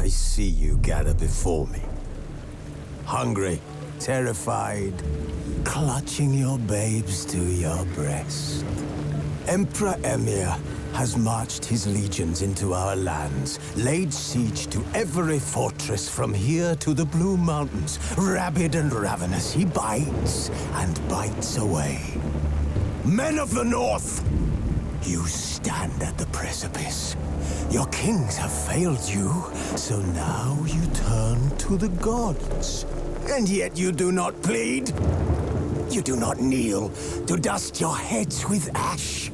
I see you gather before me. Hungry, terrified, clutching your babes to your breast. Emperor Emir has marched his legions into our lands, laid siege to every fortress from here to the Blue Mountains. Rabid and ravenous, he bites and bites away. Men of the North, you stand at the precipice. Your kings have failed you, so now you turn to the gods. And yet you do not plead. You do not kneel to dust your heads with ash.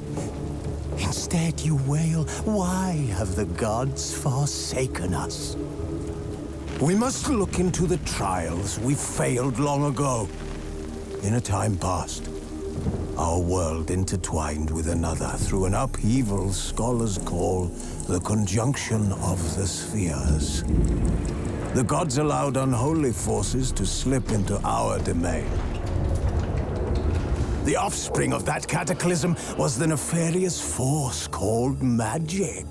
Instead you wail, why have the gods forsaken us? We must look into the trials we failed long ago. In a time past, our world intertwined with another through an upheaval scholars call the conjunction of the spheres. The gods allowed unholy forces to slip into our domain. The offspring of that cataclysm was the nefarious force called magic.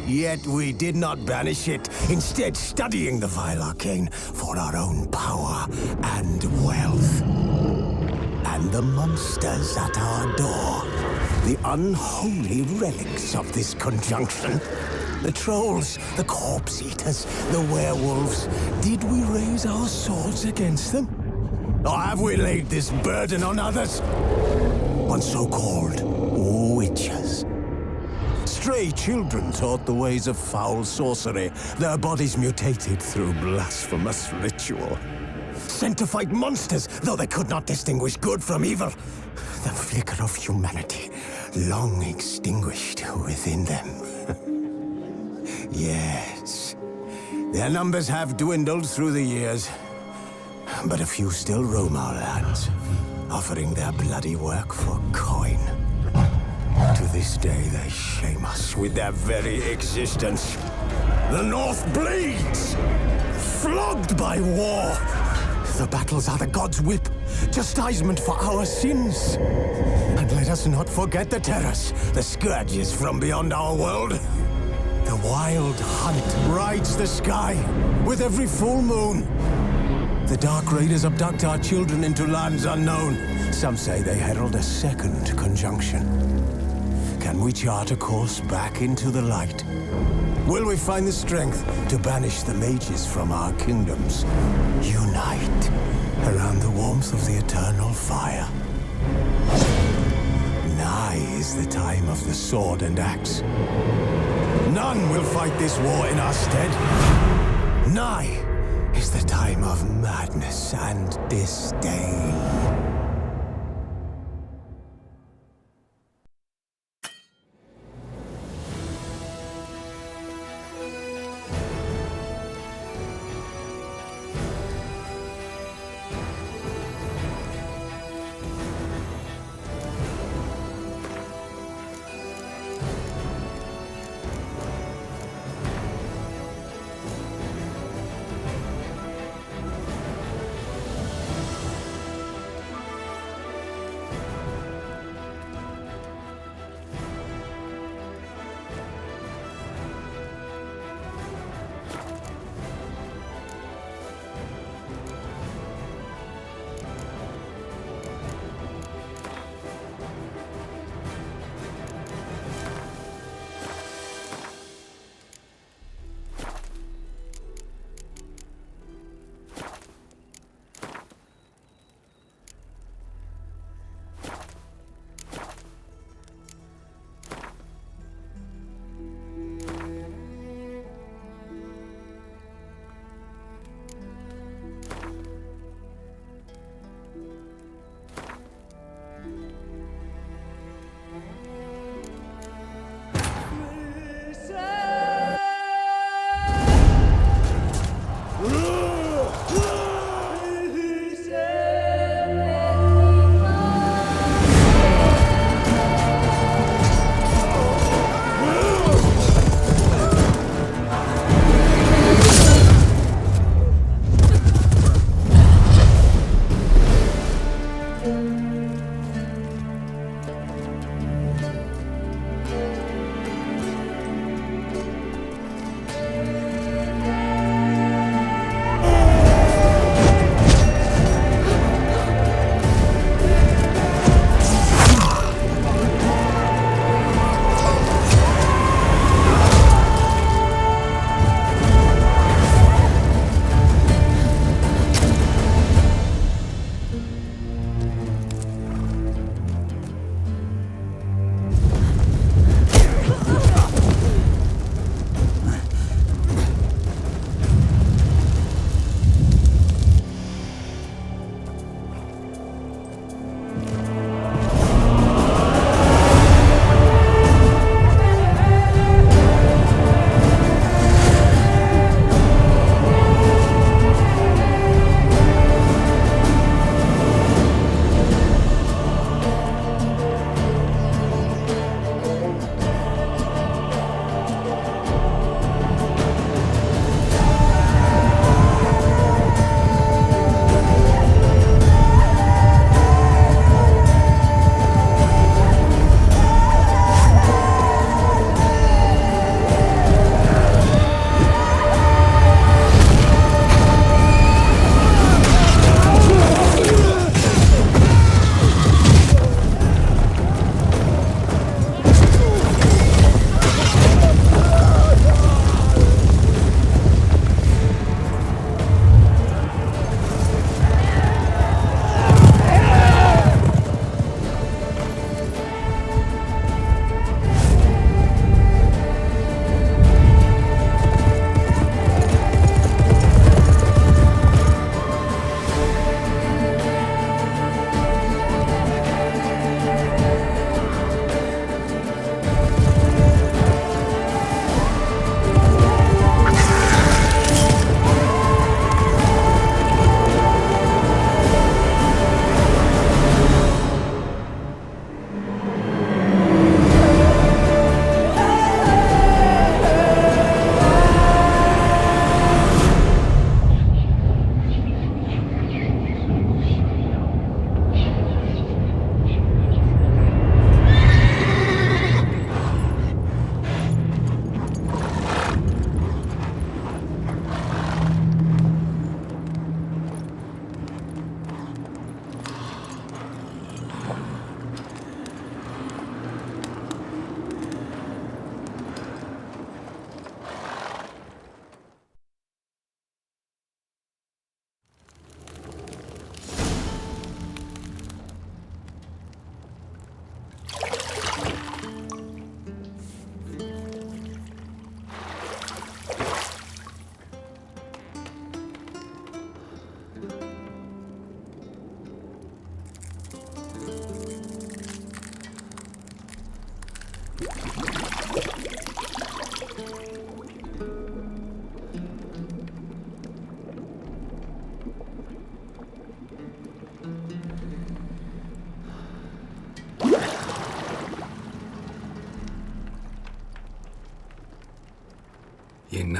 Yet we did not banish it, instead studying the vile arcane for our own power and wealth. And the monsters at our door, the unholy relics of this conjunction. The trolls, the corpse-eaters, the werewolves. Did we raise our swords against them? Or have we laid this burden on others? On so-called witches. Stray children taught the ways of foul sorcery, their bodies mutated through blasphemous ritual. Sent to fight monsters, though they could not distinguish good from evil. The flicker of humanity, long extinguished within them. Yes, their numbers have dwindled through the years. But a few still roam our lands, offering their bloody work for coin. To this day, they shame us with their very existence. The North bleeds, flogged by war. The battles are the gods' whip, chastisement for our sins. And let us not forget the terrors, the scourges from beyond our world. The wild hunt rides the sky with every full moon. The Dark Raiders abduct our children into lands unknown. Some say they herald a second conjunction. Can we chart a course back into the light? Will we find the strength to banish the mages from our kingdoms? Unite around the warmth of the eternal fire. Nigh is the time of the sword and axe. None will fight this war in our stead. Nigh is the time of madness and disdain.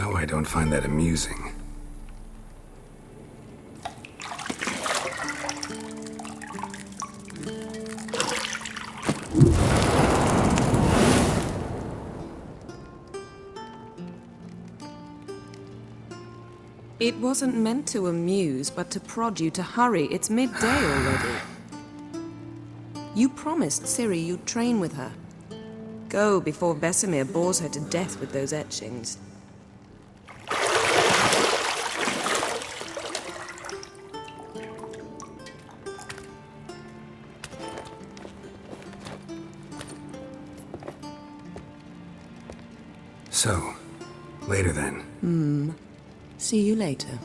Now I don't find that amusing. It wasn't meant to amuse, but to prod you to hurry. It's midday already. You promised Ciri you'd train with her. Go before Vesemir bores her to death with those etchings. So, later then. See you later.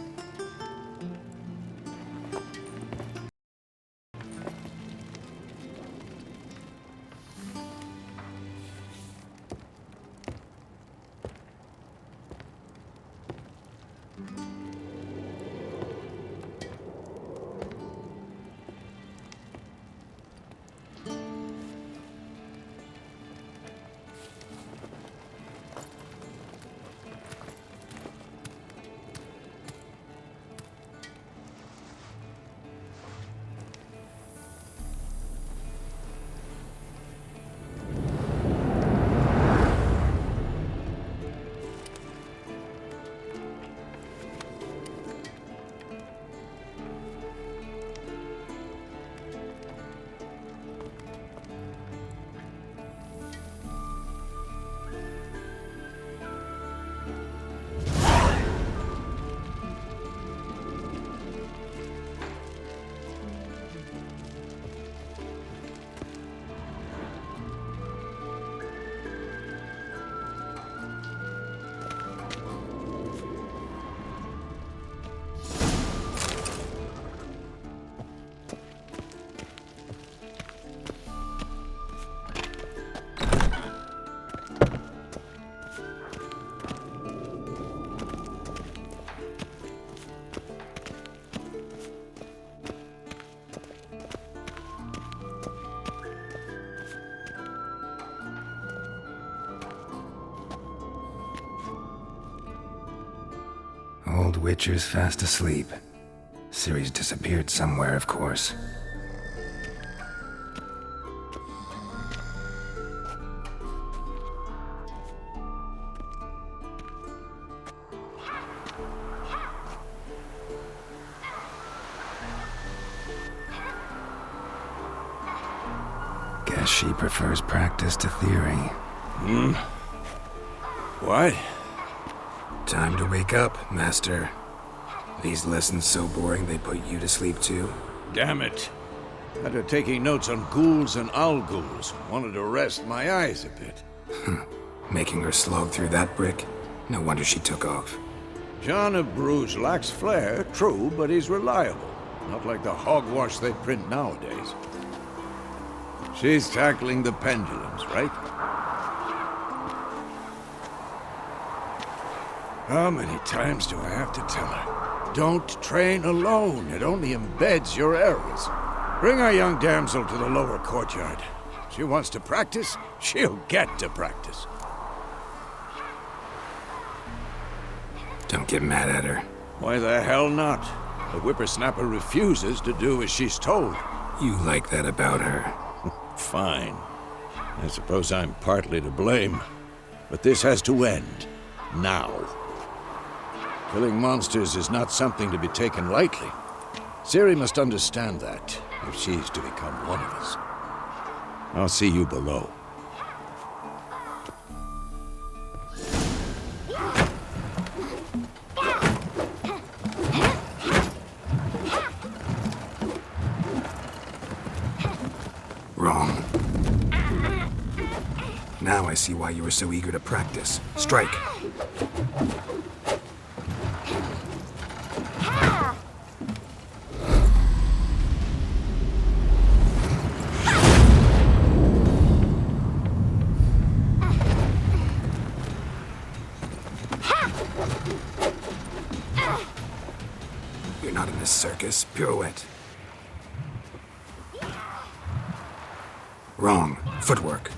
Old Witcher's fast asleep. Ciri's disappeared somewhere, of course. Guess she prefers practice to theory. What? Time to wake up, Master. These lessons so boring they put you to sleep too? Damn it. After taking notes on ghouls and owl ghouls, wanted to rest my eyes a bit. Making her slog through that brick? No wonder she took off. John of Bruges lacks flair, true, but he's reliable. Not like the hogwash they print nowadays. She's tackling the pendulums, right? How many times do I have to tell her? Don't train alone. It only embeds your errors. Bring our young damsel to the lower courtyard. She wants to practice, she'll get to practice. Don't get mad at her. Why the hell not? The whippersnapper refuses to do as she's told. You like that about her. Fine. I suppose I'm partly to blame. But this has to end. Now. Killing monsters is not something to be taken lightly. Ciri must understand that, if she's to become one of us. I'll see you below. Wrong. Now I see why you were so eager to practice. Strike. You're not in this circus. Pirouette. Wrong. Footwork.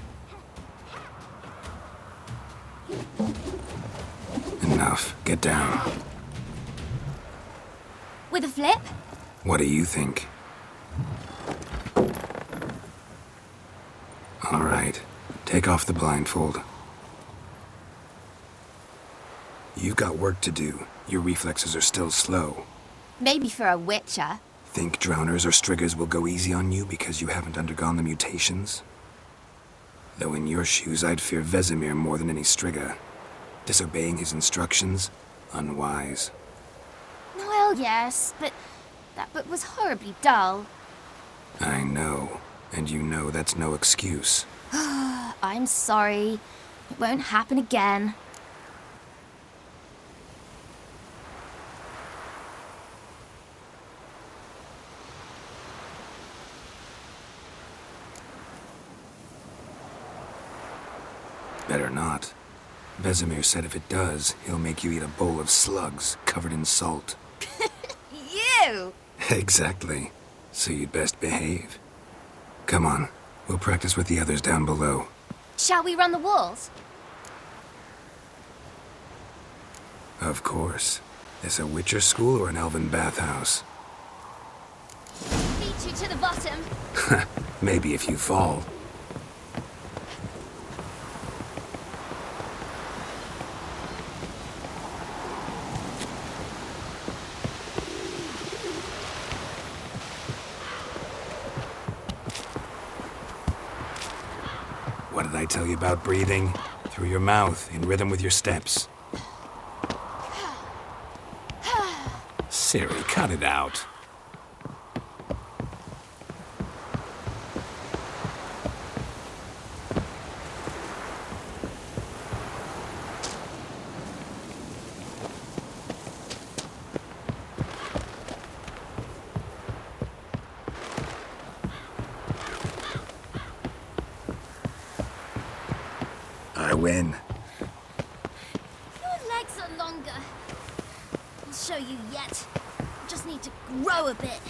And enough. Get down. With a flip? What do you think? All right. Take off the blindfold. You've got work to do. Your reflexes are still slow. Maybe for a witcher. Think drowners or striggers will go easy on you because you haven't undergone the mutations? Though in your shoes, I'd fear Vesemir more than any strigger. Disobeying his instructions? Unwise. Well, yes, but that book was horribly dull. I know. And you know that's no excuse. I'm sorry. It won't happen again. Better not. Vesemir said if it does, he'll make you eat a bowl of slugs covered in salt. You! Exactly. So you'd best behave. Come on. We'll practice with the others down below. Shall we run the walls? Of course. This a Witcher school or an elven bathhouse? Beat you to the bottom. Maybe if you fall. What did I tell you about breathing? Through your mouth, in rhythm with your steps. Ciri, cut it out. I win. Your legs are longer. I'll show you yet. Just need to grow a bit.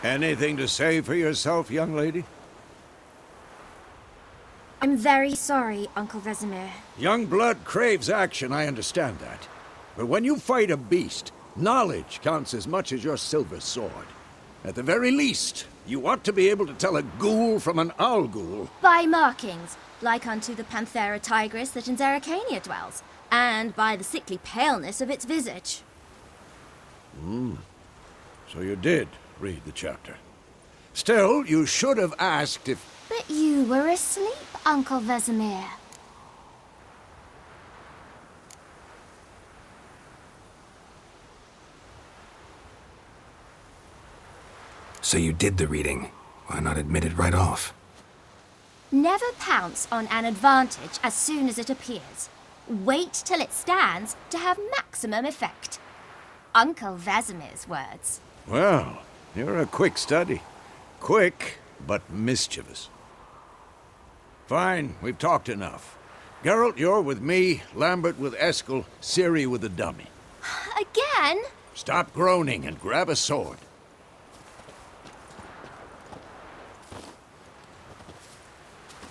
Anything to say for yourself, young lady? I'm very sorry, Uncle Vesemir. Young blood craves action, I understand that. But when you fight a beast, knowledge counts as much as your silver sword. At the very least, you ought to be able to tell a ghoul from an owl ghoul. By markings, like unto the Panthera tigris that in Zerrikania dwells, and by the sickly paleness of its visage. So you did read the chapter. Still, you should have asked if... But you were asleep, Uncle Vesemir. So you did the reading. Why not admit it right off? Never pounce on an advantage as soon as it appears. Wait till it stands to have maximum effect. Uncle Vesemir's words. Well, you're a quick study. Quick, but mischievous. Fine, we've talked enough. Geralt, you're with me, Lambert with Eskel, Ciri with the dummy. Again? Stop groaning and grab a sword.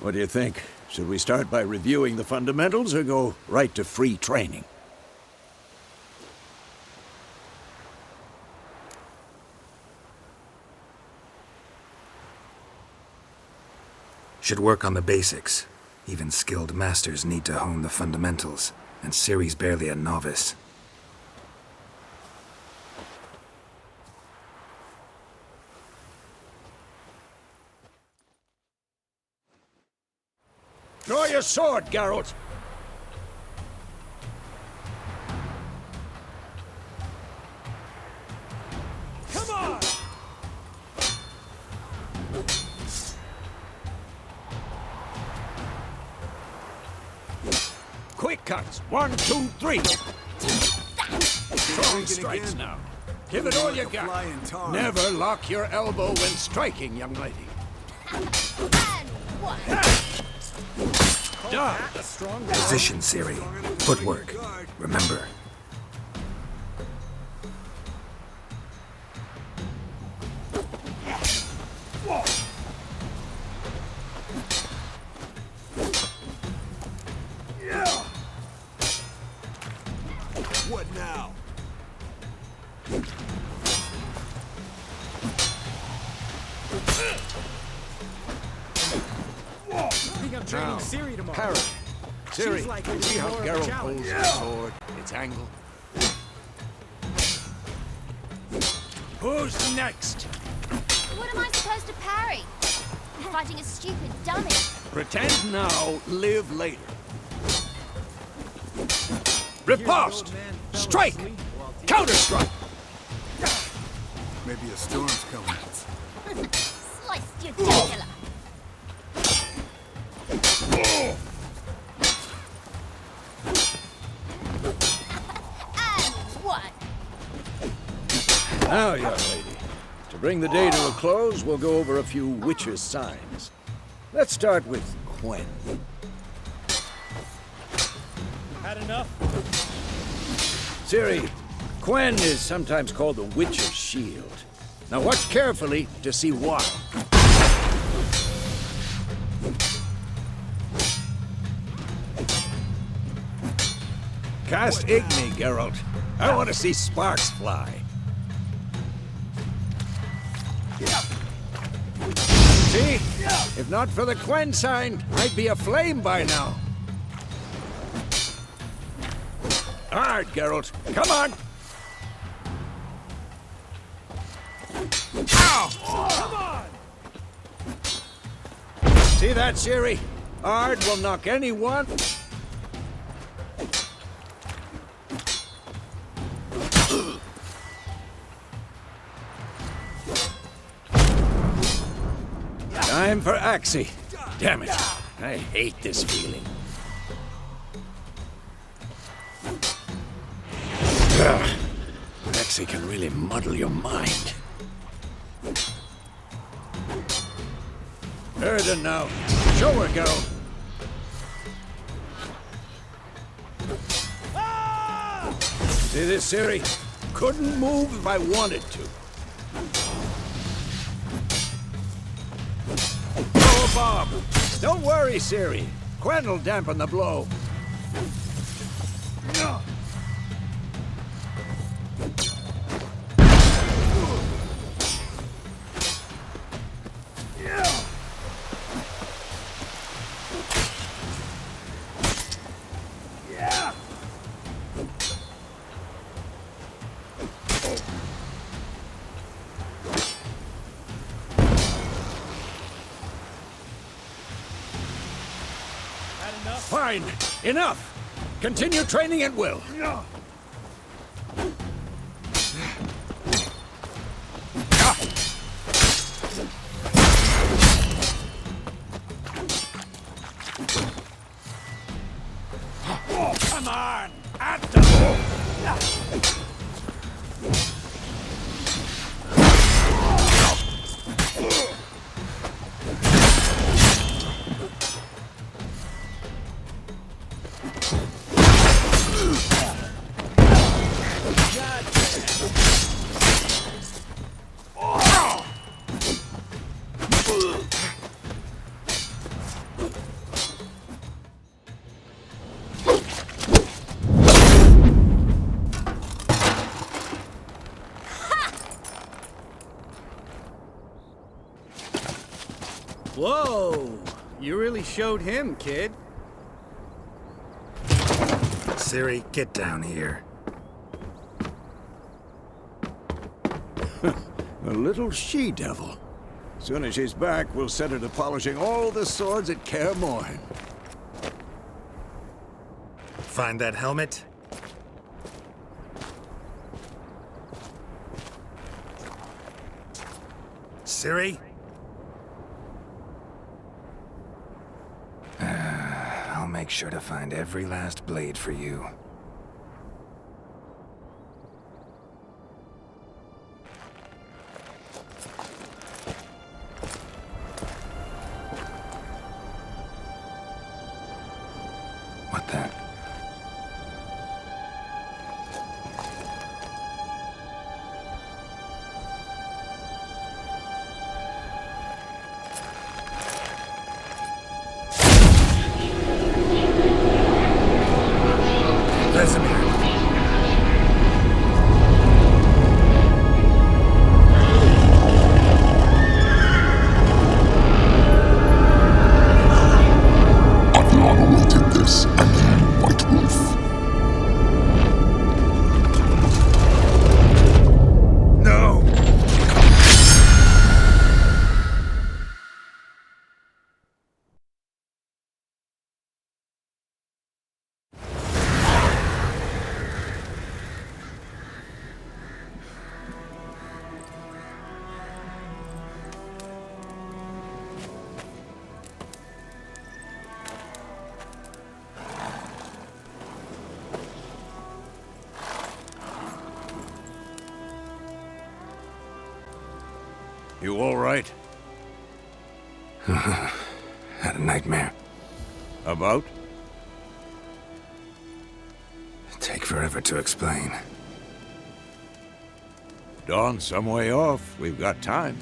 What do you think? Should we start by reviewing the fundamentals or go right to free training? Should work on the basics. Even skilled masters need to hone the fundamentals, and Ciri's barely a novice. Draw your sword, Geralt! Come on! Quick cuts! 1, 2, 3! Strong strikes now. Give it all you got. Never lock your elbow when striking, young lady. And one. Done. Position, Ciri. Footwork. Remember. What now? I think I'm training Ciri tomorrow. Parry. Ciri, She's like see how more of a Geralt challenge. holds the sword, its angle? Who's next? What am I supposed to parry? I'm fighting a stupid dummy. Pretend now, live later. Here's the Riposte! old man fell Strike! asleep while teaching- Counter-strike! Maybe a storm's coming. Sliced your jugular. And one. Now, young lady, to bring the day to a close, we'll go over a few witches' signs. Let's start with Quen. Had enough? Ciri, Quen is sometimes called the Witcher's Shield. Now watch carefully to see why. Cast Igni, Geralt. I want to see sparks fly. See? If not for the Quen sign, I'd be aflame by now. Hard, Geralt. Come on! Ow! Come on! See that, Ciri? Ard will knock anyone. Time for Axie. Damn it. I hate this feeling. Ugh. Axie can really muddle your mind. Erden now. Show her, girl. See this, Ciri? Couldn't move if I wanted to. Throw a bomb. Don't worry, Ciri. Quen will dampen the blow. Had enough? Fine. Enough. Continue training at will. Come on. At the... Whoa! You really showed him, kid. Ciri, get down here. A little she-devil. Soon as she's back, we'll set her to polishing all the swords at Kaer Morhen. Find that helmet? Ciri? I'll make sure to find every last blade for you. You all right? Had a nightmare. About? Take forever to explain. Dawn's some way off. We've got time.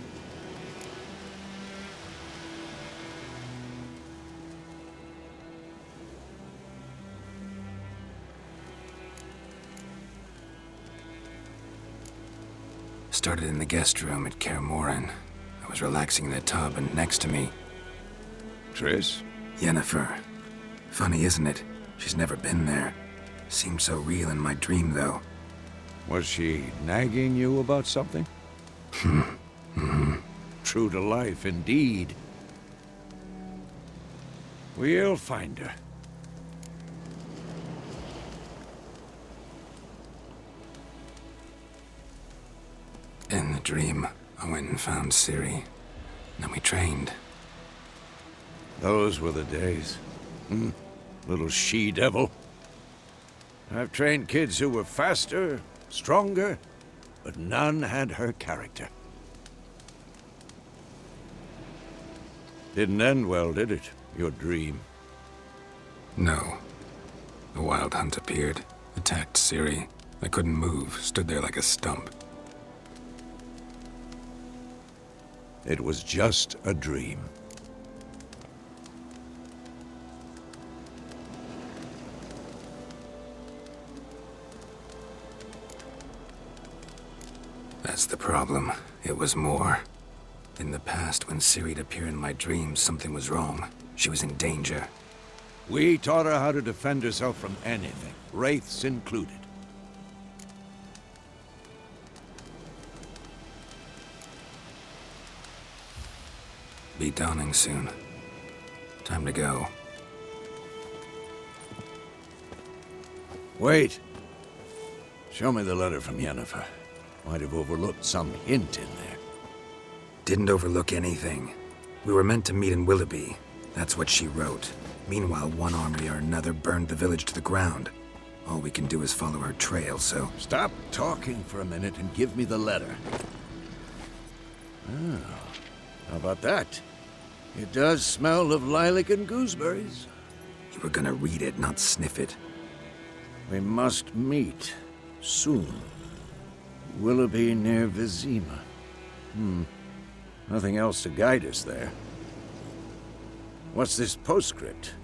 Started in the guest room at Kaer Morhen. I was relaxing in the tub, and next to me, Triss? Yennefer. Funny, isn't it? She's never been there. Seemed so real in my dream, though. Was she nagging you about something? True to life, indeed. We'll find her. In the dream, I went and found Ciri. Then we trained. Those were the days. Little she-devil. I've trained kids who were faster, stronger, but none had her character. Didn't end well, did it? Your dream? No. The Wild Hunt appeared, attacked Ciri. I couldn't move, stood there like a stump. It was just a dream. That's the problem. It was more. In the past, when Ciri'd appear in my dreams, something was wrong. She was in danger. We taught her how to defend herself from anything, wraiths included. Be dawning soon. Time to go. Wait. Show me the letter from Yennefer. Might have overlooked some hint in there. Didn't overlook anything. We were meant to meet in Willoughby. That's what she wrote. Meanwhile, one army or another burned the village to the ground. All we can do is follow her trail, so... Stop talking for a minute and give me the letter. Oh, how about that? It does smell of lilac and gooseberries. You were gonna read it, not sniff it. We must meet. Soon. Willoughby near Vesemir. Nothing else to guide us there. What's this postscript?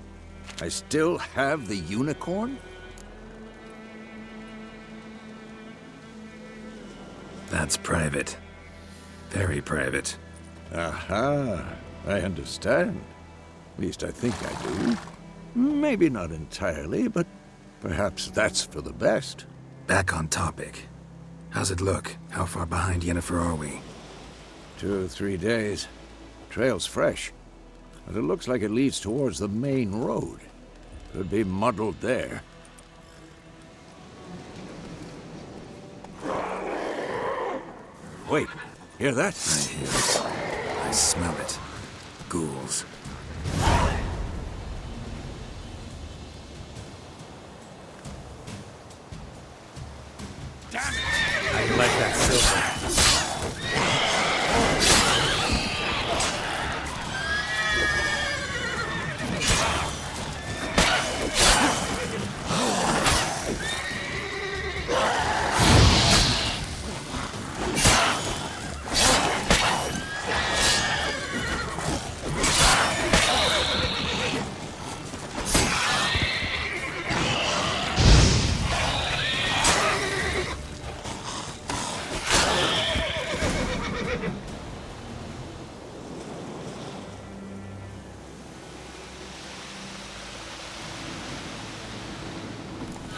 I still have the unicorn? That's private. Very private. Aha, I understand. At least I think I do. Maybe not entirely, but perhaps that's for the best. Back on topic. How's it look? How far behind Yennefer are we? 2 or 3 days. Trail's fresh, but it looks like it leads towards the main road. Could be muddled there. Wait, hear that? I hear it. I smell it. Ghouls. Damn it! I like that silver.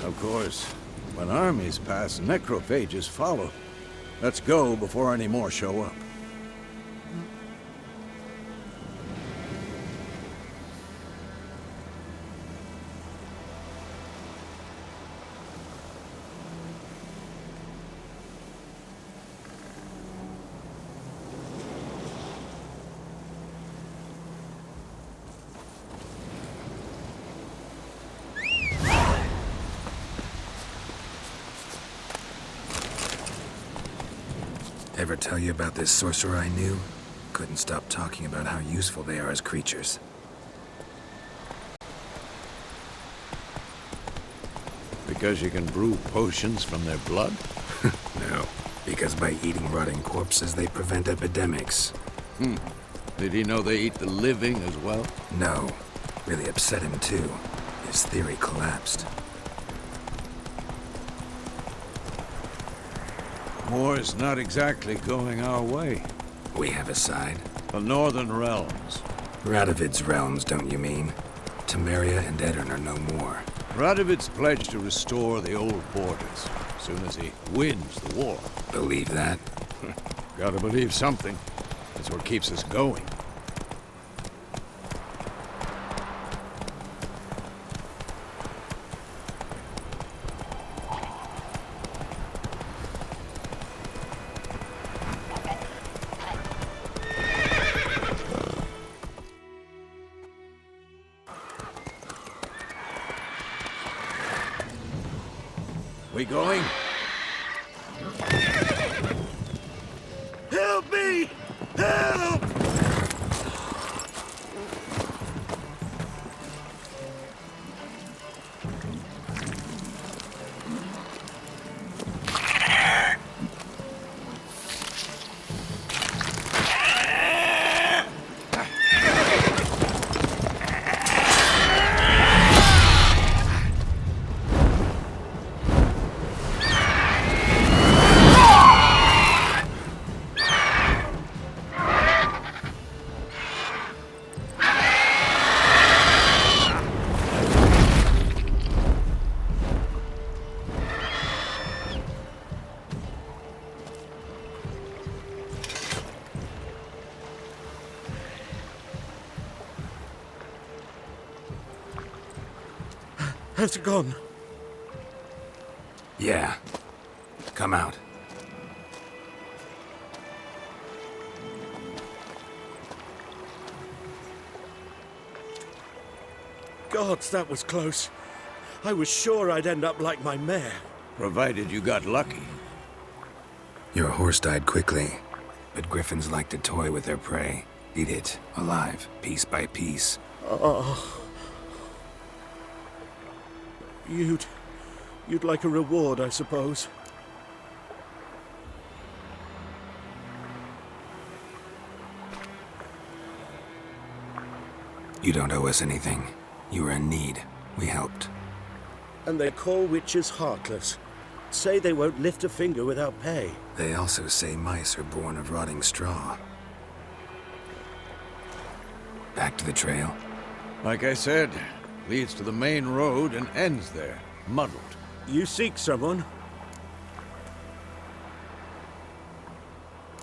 Of course, when armies pass, necrophages follow. Let's go before any more show up. Ever tell you about this sorcerer I knew? Couldn't stop talking about how useful they are as creatures. Because you can brew potions from their blood? No, because by eating rotting corpses, they prevent epidemics. Did he know they eat the living as well? No, really upset him too. His theory collapsed. War's not exactly going our way. We have a side. The Northern Realms. Radovid's realms, don't you mean? Temeria and Edirn are no more. Radovid's pledged to restore the old borders as soon as he wins the war. Believe that? Gotta believe something. That's what keeps us going. We going? Help me! Help! Has it gone? Yeah. Come out. Gods, that was close. I was sure I'd end up like my mare. Provided you got lucky. Your horse died quickly, but griffins like to toy with their prey. Eat it, alive, piece by piece. Oh. You'd like a reward, I suppose. You don't owe us anything. You were in need. We helped. And they call witches heartless. Say they won't lift a finger without pay. They also say mice are born of rotting straw. Back to the trail? Like I said, leads to the main road and ends there, muddled. You seek someone?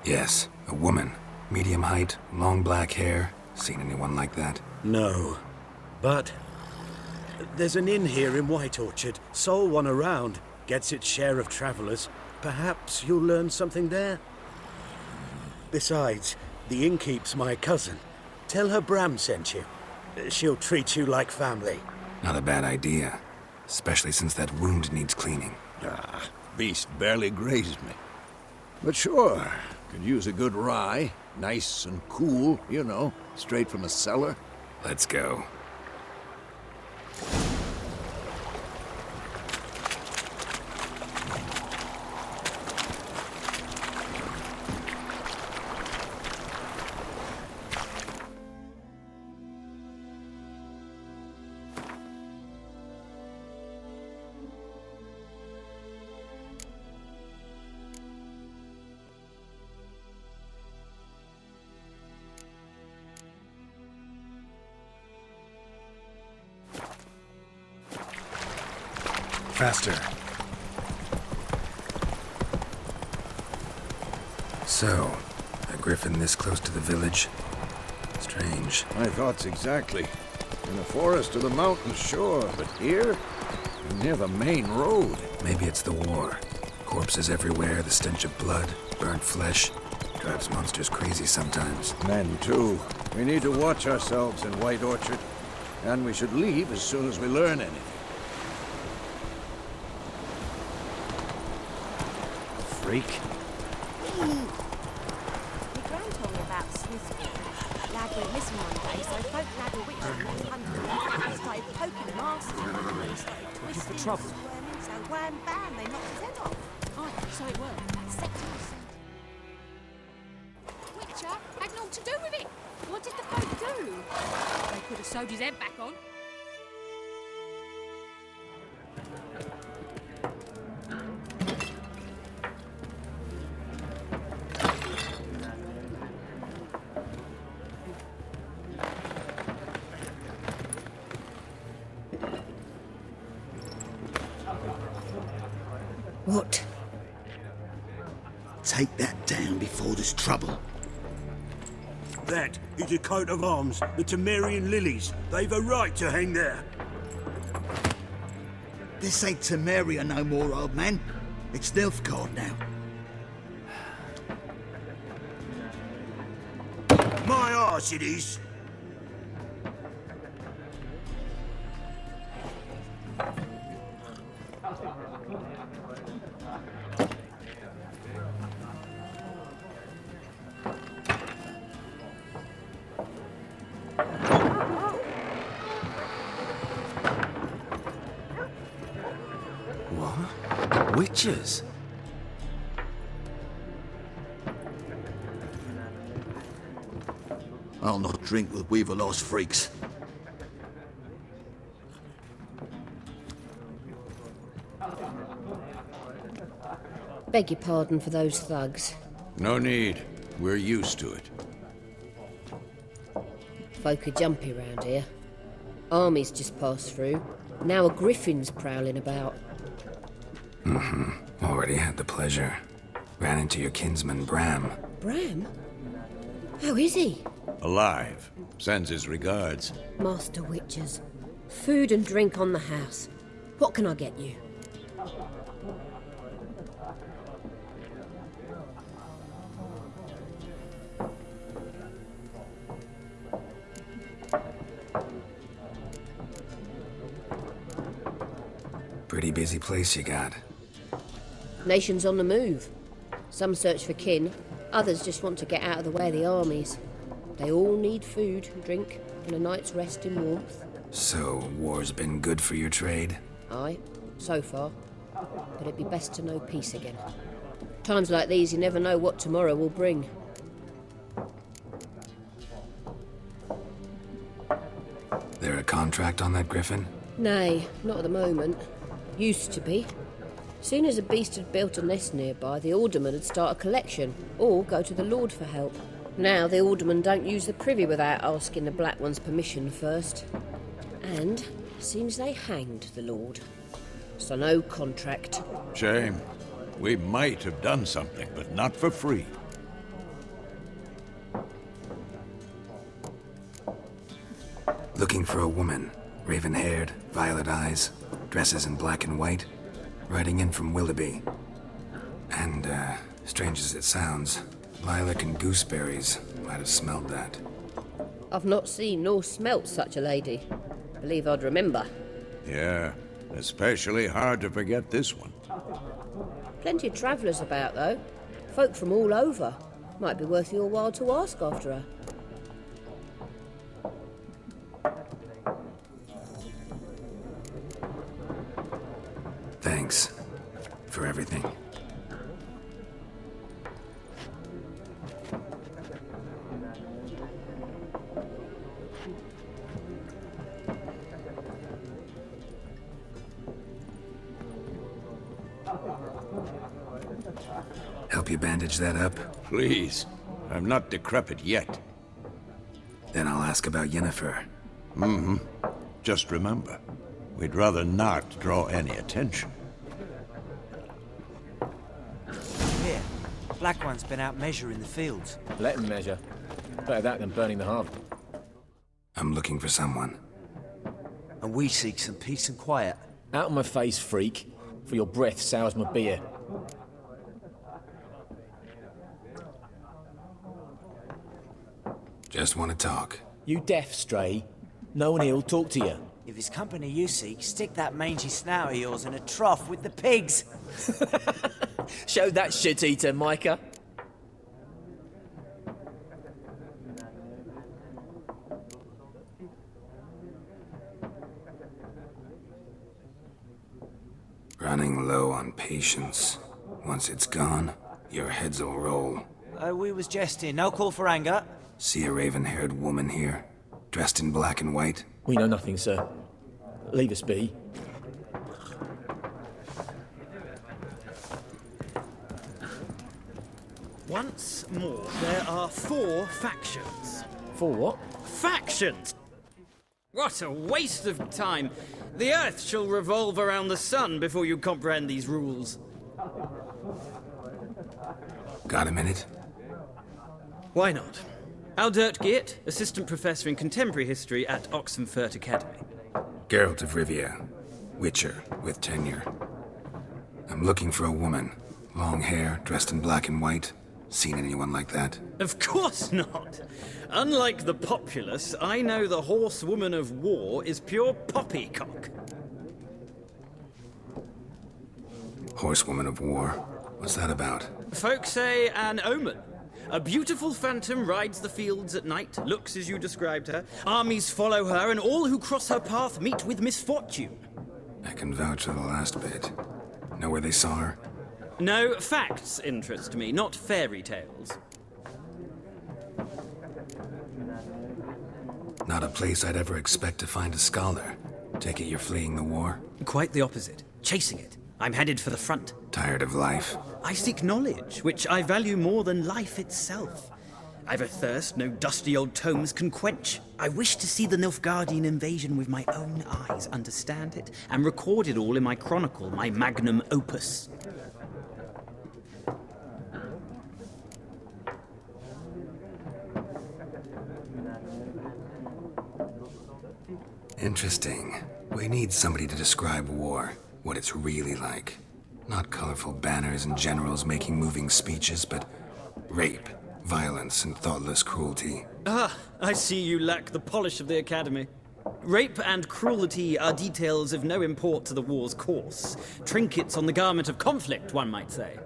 Yes, a woman. Medium height, long black hair. Seen anyone like that? No. But there's an inn here in White Orchard. Sole one around. Gets its share of travelers. Perhaps you'll learn something there? Besides, the innkeep's my cousin. Tell her Bram sent you. She'll treat you like family. Not a bad idea. Especially since that wound needs cleaning. Beast barely grazed me. But sure, could use a good rye. Nice and cool, you know, straight from a cellar. Let's go. Faster. So, a griffin this close to the village? Strange. My thoughts exactly. In the forest or the mountains, sure, but here? Near the main road. Maybe it's the war. Corpses everywhere, the stench of blood, burnt flesh. Drives monsters crazy sometimes. Men, too. We need to watch ourselves in White Orchard. And we should leave as soon as we learn anything. Freak. went missing one day, so folk had a witch and left under. They started poking and asking. They started twisting and squirming, so wham bam, they knocked his head off. Oh, so it worked. Witcher had naught to do with it. What did the folk do? They could have sewed his head back on. What? Take that down before there's trouble. That is a coat of arms, the Temerian lilies. They've a right to hang there. This ain't Temeria no more, old man. It's Nilfgaard now. My arse it is. Witches? I'll not drink with Weaverlost freaks. Beg your pardon for those thugs. No need. We're used to it. Folk are jumpy round here. Armies just passed through. Now a griffin's prowling about. Already had the pleasure. Ran into your kinsman, Bram. Bram? How is he? Alive. Sends his regards. Master Witchers. Food and drink on the house. What can I get you? Pretty busy place you got. Nations on the move. Some search for kin, others just want to get out of the way of the armies. They all need food, drink, and a night's rest in warmth. So, war's been good for your trade? Aye, so far. But it'd be best to know peace again. Times like these, you never know what tomorrow will bring. There a contract on that griffin? Nay, not at the moment. Used to be. Soon as a beast had built a nest nearby, the alderman would start a collection, or go to the Lord for help. Now the aldermen don't use the privy without asking the Black One's permission first. And seems they hanged the Lord. So no contract. Shame. We might have done something, but not for free. Looking for a woman. Raven-haired, violet eyes, dresses in black and white. Riding in from Willoughby. And, strange as it sounds, lilac and gooseberries might have smelled that. I've not seen nor smelt such a lady. Believe I'd remember. Yeah, especially hard to forget this one. Plenty of travellers about, though. Folk from all over. Might be worth your while to ask after her. Thanks for everything. Help you bandage that up? Please. I'm not decrepit yet. Then I'll ask about Yennefer. Just remember, we'd rather not draw any attention. Here, Black One's been out measuring the fields. Let him measure. Better that than burning the harvest. I'm looking for someone. And we seek some peace and quiet. Out of my face, freak. For your breath sours my beer. Just want to talk. You deaf, Stray? No one here'll talk to you. If it's company you seek, stick that mangy snout of yours in a trough with the pigs. Show that shit-eater, Micah. running low on patience. Once it's gone, your heads'll roll. We was jesting. No call for anger. See a raven-haired woman here, dressed in black and white? We know nothing, sir. Leave us be. Once more, there are 4 factions. 4 what? Factions! What a waste of time. The Earth shall revolve around the sun before you comprehend these rules. Got a minute? Why not? Aldert Geert, Assistant Professor in Contemporary History at Oxenfurt Academy. Geralt of Rivia, Witcher with tenure. I'm looking for a woman. Long hair, dressed in black and white. Seen anyone like that? Of course not. Unlike the populace, I know the horsewoman of war is pure poppycock. Horsewoman of war? What's that about? Folk say an omen. A beautiful phantom rides the fields at night, looks as you described her. Armies follow her, and all who cross her path meet with misfortune. I can vouch for the last bit. Know where they saw her? No, facts interest me, not fairy tales. Not a place I'd ever expect to find a scholar. Take it you're fleeing the war? Quite the opposite. Chasing it. I'm headed for the front. Tired of life? I seek knowledge, which I value more than life itself. I've a thirst no dusty old tomes can quench. I wish to see the Nilfgaardian invasion with my own eyes, understand it, and record it all in my chronicle, my magnum opus. Interesting. We need somebody to describe war, what it's really like. Not colorful banners and generals making moving speeches, but rape, violence, and thoughtless cruelty. Ah, I see you lack the polish of the Academy. Rape and cruelty are details of no import to the war's course. Trinkets on the garment of conflict, one might say.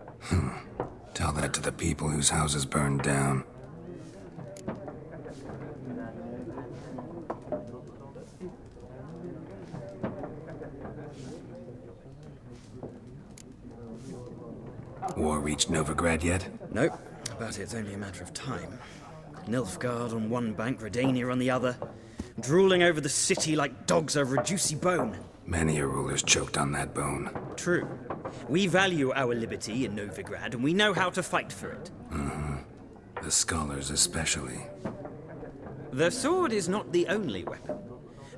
Tell that to the people whose houses burned down. War reached Novigrad yet? Nope, but it's only a matter of time. Nilfgaard on one bank, Redania on the other, drooling over the city like dogs over a juicy bone. Many a ruler's choked on that bone. True. We value our liberty in Novigrad, and we know how to fight for it. The scholars especially. The sword is not the only weapon.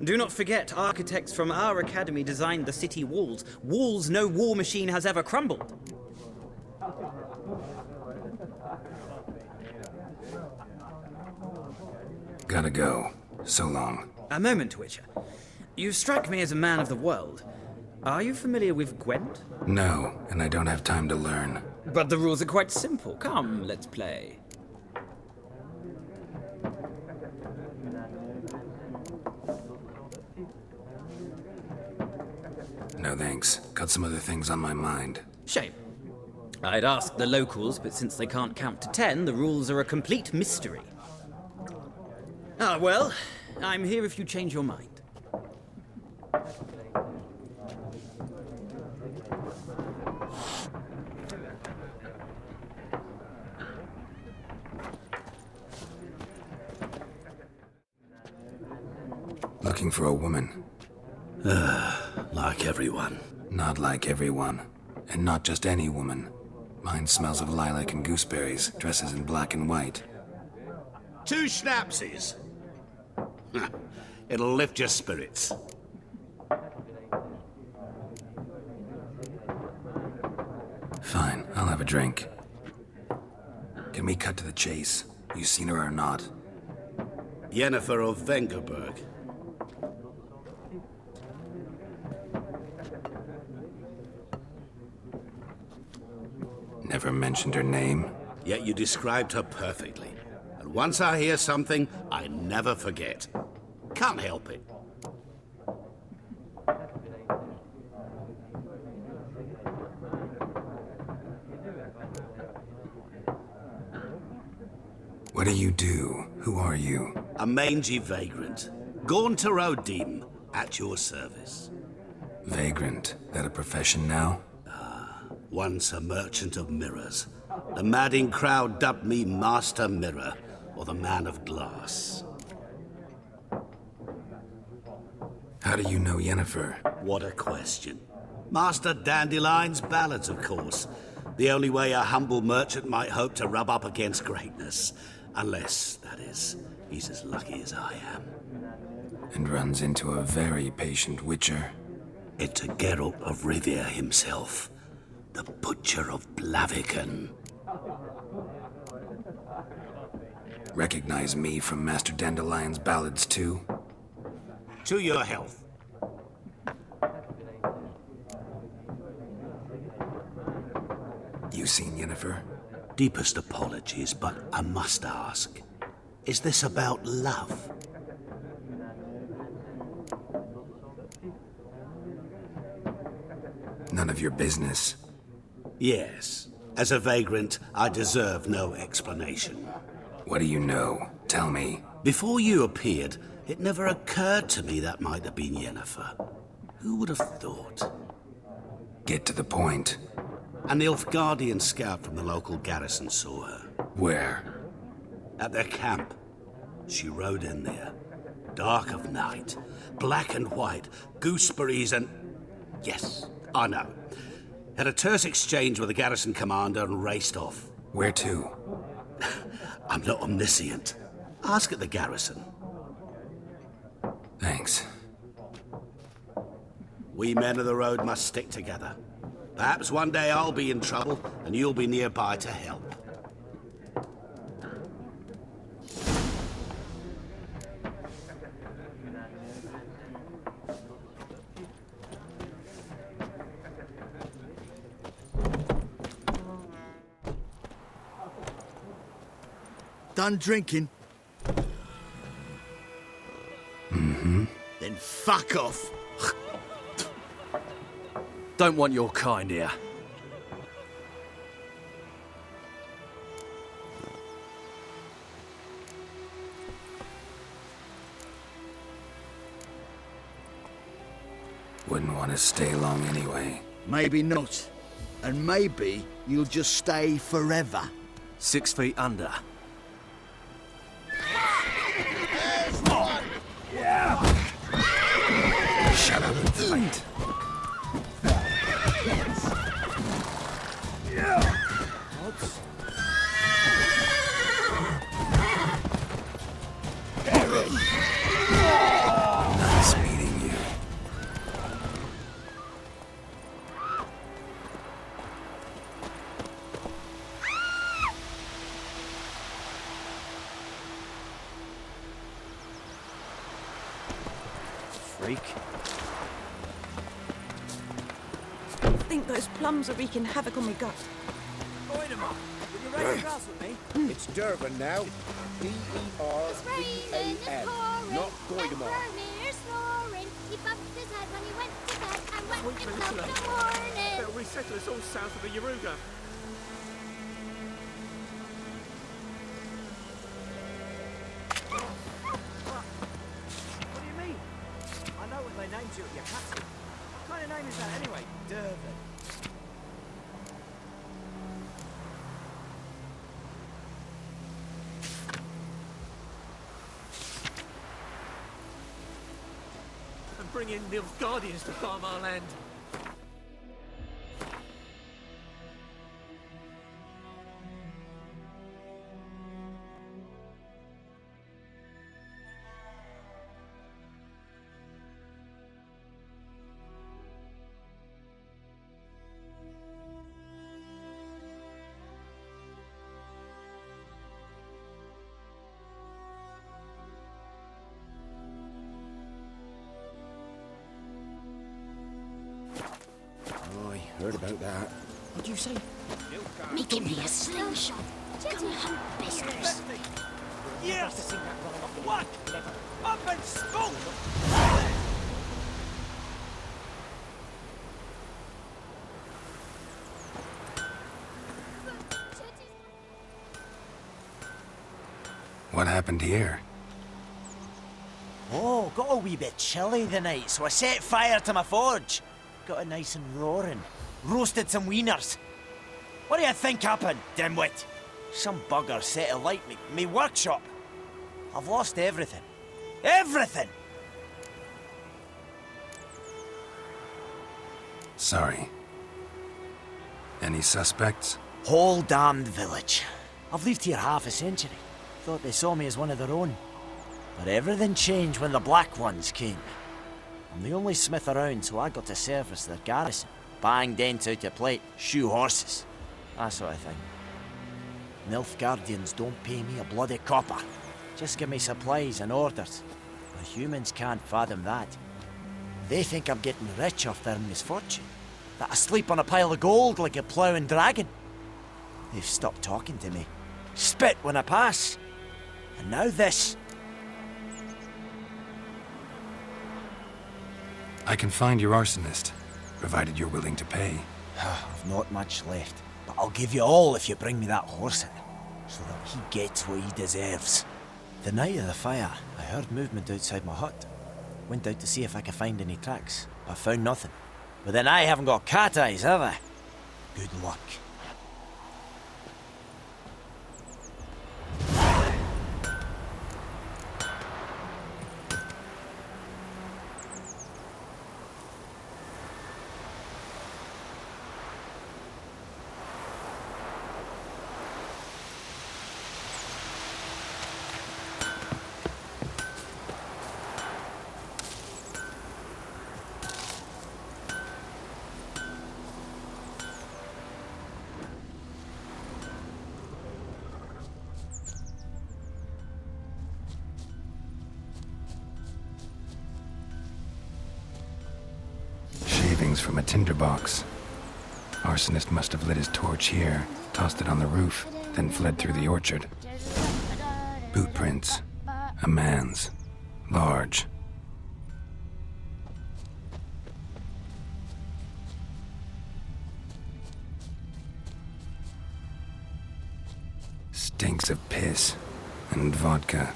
Do not forget, architects from our academy designed the city walls. Walls no war machine has ever crumbled. Gotta go. So long. A moment, Witcher. You strike me as a man of the world. Are you familiar with Gwent? No, and I don't have time to learn. But the rules are quite simple. Come, let's play. No thanks. Got some other things on my mind. Shame. I'd ask the locals, but since they can't count to 10, the rules are a complete mystery. Ah, well, I'm here if you change your mind. Looking for a woman. Like everyone. Not like everyone. And not just any woman. Mine smells of lilac and gooseberries, dresses in black and white. 2 schnapsies. It'll lift your spirits. Fine, I'll have a drink. Can we cut to the chase? You seen her or not? Yennefer of Vengerberg. Never mentioned her name. Yet you described her perfectly. And once I hear something, I never forget. Can't help it. What do you do? Who are you? A mangy vagrant. Gone to Rodim, at your service. Vagrant. That a profession now? Once a merchant of mirrors. The madding crowd dubbed me Master Mirror, or the Man of Glass. How do you know Yennefer? What a question. Master Dandelion's ballads, of course. The only way a humble merchant might hope to rub up against greatness. Unless, that is, he's as lucky as I am. And runs into a very patient witcher. Into Geralt of Rivia himself. The Butcher of Blaviken. Recognize me from Master Dandelion's ballads, too? To your health. You seen Yennefer? Deepest apologies, but I must ask. Is this about love? None of your business. Yes. As a vagrant, I deserve no explanation. What do you know? Tell me. Before you appeared, it never occurred to me that might have been Yennefer. Who would have thought? Get to the point. An Nilfgaardian scout from the local garrison saw her. Where? At their camp. She rode in there. Dark of night. Black and white. Gooseberries and... Yes, I know. Had a terse exchange with the garrison commander and raced off. Where to? I'm not omniscient. Ask at the garrison. Thanks. We men of the road must stick together. Perhaps one day I'll be in trouble and you'll be nearby to help. Done drinking? Mm-hmm. Then fuck off. Don't want your kind here. Wouldn't want to stay long anyway. Maybe not. And maybe you'll just stay forever. 6 feet under. Shut up and fight. Nice meeting you. Freak. I think those plums are wreaking havoc on my gut. Goidemar, will you raise a glass with me? It's Durban now. D-E-R-V-A-N, not Goidemar. He bumped his head when he went to bed and went himself in the morning. They'll resettle us all south of the Yaruga. What do you mean? I know what they named you at your castle. What kind of name is that anyway? Durban. Bring in Nilfgaardians to farm our land. Heard about that. What do you say? Making me a slingshot. Come hunt bears. Yes! What? Up and smoke! What happened here? Oh, got a wee bit chilly the night, so I set fire to my forge. Got it nice and roaring. Roasted some wieners. What do you think happened, dimwit? Some bugger set alight me workshop. I've lost everything. Everything! Sorry. Any suspects? Whole damned village. I've lived here half a century. Thought they saw me as one of their own. But everything changed when the Black Ones came. I'm the only smith around, so I got to service their garrison. Bang dents out of plate, shoe horses. That sort of thing. Nilfgaardians don't pay me a bloody copper. Just give me supplies and orders. The humans can't fathom that. They think I'm getting rich off their misfortune. That I sleep on a pile of gold like a ploughing dragon. They've stopped talking to me. Spit when I pass. And now this. I can find your arsonist, provided you're willing to pay. I've not much left, but I'll give you all if you bring me that horse in, so that he gets what he deserves. The night of the fire, I heard movement outside my hut. Went out to see if I could find any tracks, but found nothing. But then I haven't got cat eyes, have I? Good luck. From a tinderbox. Arsonist must have lit his torch here, tossed it on the roof, then fled through the orchard. Boot prints. A man's. Large. Stinks of piss and vodka.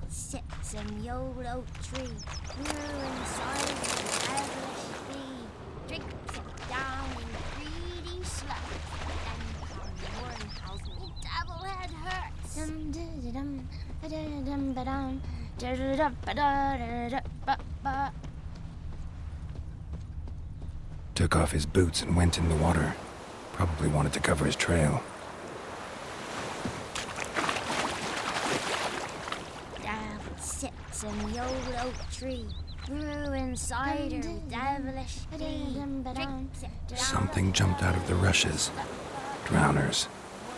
Sits in the old oak tree, grew inside the devilish bee, drinks it down in greedy slugs, then comes more and tells me devil head hurts. Took off his boots and went in the water. Probably wanted to cover his trail. Sits in the old oak tree, grew inside her devilish bee, drinks it down. Something jumped out of the rushes. Drowners.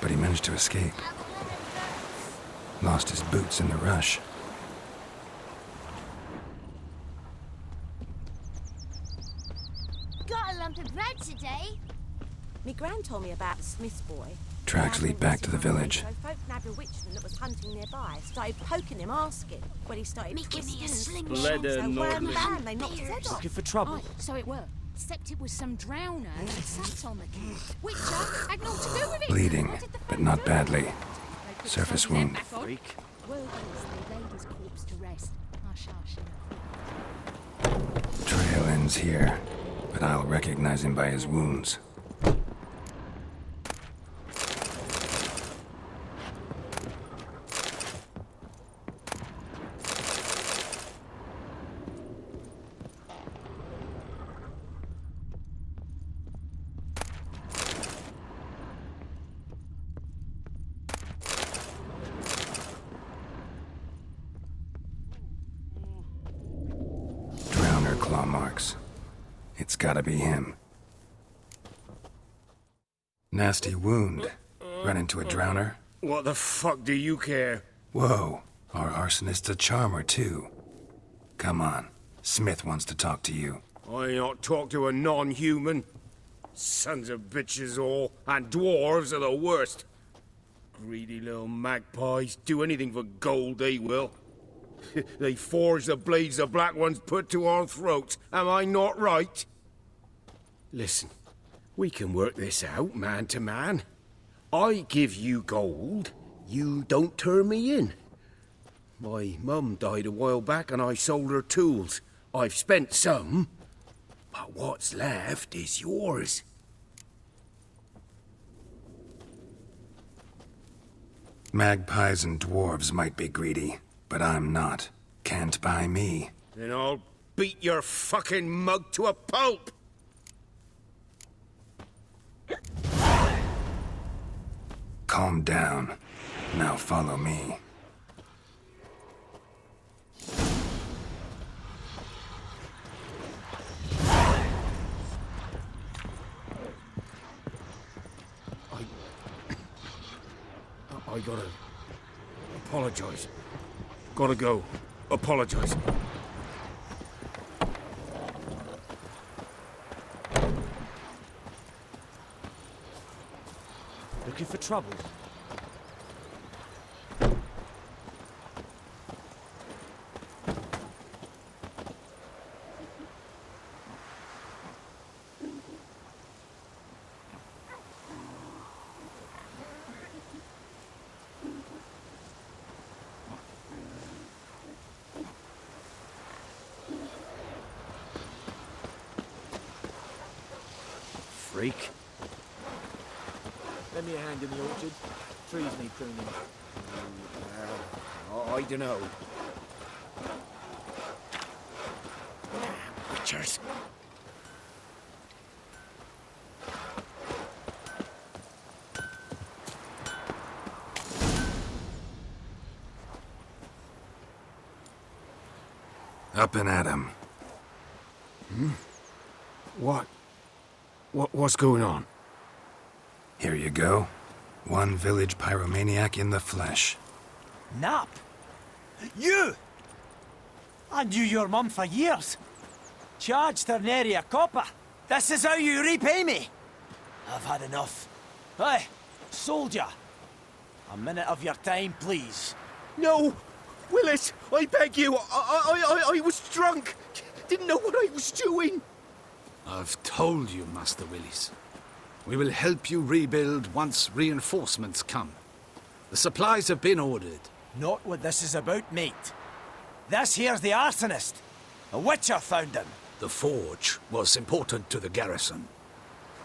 But he managed to escape. Lost his boots in the rush. Got a lump of bread today. Me gran told me about the Smith's boy. Tracks lead back to the village. So folk nabbed a witchman that was hunting nearby. Started poking him, asking. When he started twisting and slingshot, so wham bam, they knocked his head off. Looking for trouble. Oh, so it were. Except it was some drowner that sat on the kid. Witcher had naught to do with it. Bleeding, but not badly. Surface wound. Freak. Word is they laid his corpse to rest. Hush, hush. Trail ends here, but I'll recognize him by his wounds. Claw marks. It's gotta be him. Nasty wound. Run into a drowner? What the fuck do you care? Whoa, our arsonist's a charmer too. Come on, Smith wants to talk to you. I ain't not talk to a non-human. Sons of bitches all, and dwarves are the worst. Greedy little magpies, do anything for gold they will. They forge the blades the Black Ones put to our throats. Am I not right? Listen, we can work this out, man to man. I give you gold, you don't turn me in. My mum died a while back and I sold her tools. I've spent some, but what's left is yours. Magpies and dwarves might be greedy, but I'm not. Can't buy me. Then I'll beat your fucking mug to a pulp! Calm down. Now follow me. I gotta apologize. Gotta go. Apologize. Looking for trouble? Freak. Lend me a hand in the orchard. Trees need pruning. I don't know. Witchers. Up and at 'em. What's going on? Here you go. One village pyromaniac in the flesh. Nap? You! I knew your mum for years. Charged her nary a copper. This is how you repay me. I've had enough. Hey, soldier. A minute of your time, please. No! Willis, I beg you. I was drunk. Didn't know what I was doing. I've told you, Master Willis. We will help you rebuild once reinforcements come. The supplies have been ordered. Not what this is about, mate. This here's the arsonist. A witcher found him. The forge was important to the garrison.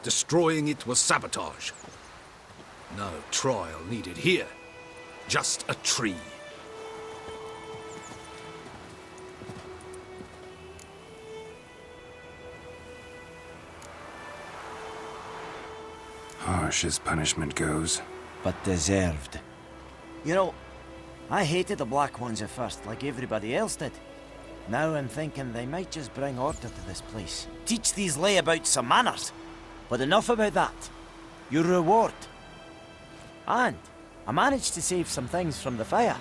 Destroying it was sabotage. No trial needed here. Just a tree. Harsh as punishment goes. But deserved. You know, I hated the Black Ones at first, like everybody else did. Now I'm thinking they might just bring order to this place. Teach these layabouts some manners. But enough about that. Your reward. And I managed to save some things from the fire.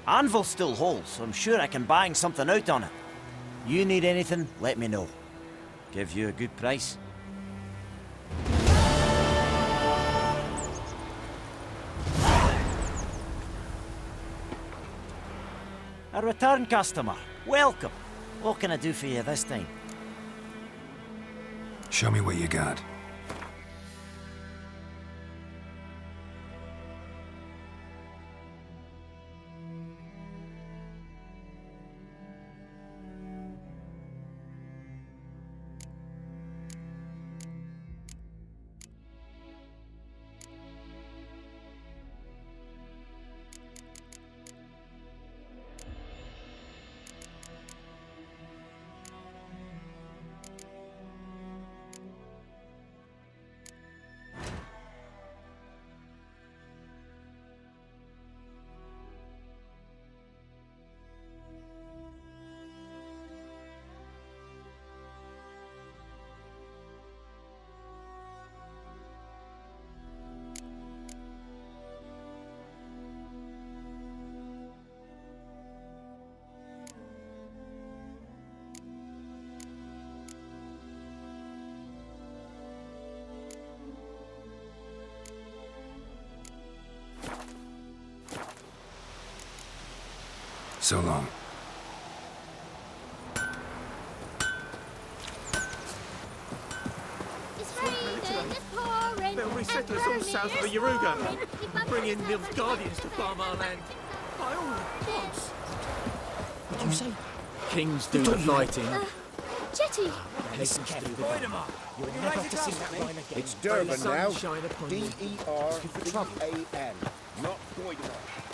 Anvil still holds, so I'm sure I can bang something out on it. You need anything, let me know. Give you a good price. A return customer. Welcome. What can I do for you this time? Show me what you got. So long. settlers all south of the Yaruga, bring in Nilfgaardians to farm our land. By all gods! What do you say? Kings do the fighting. Jetty! Pagans do the fighting. You'll never have to see that line again. It's Durban now. Shine upon you. D-E-R-B-A-N. Not Doidemark.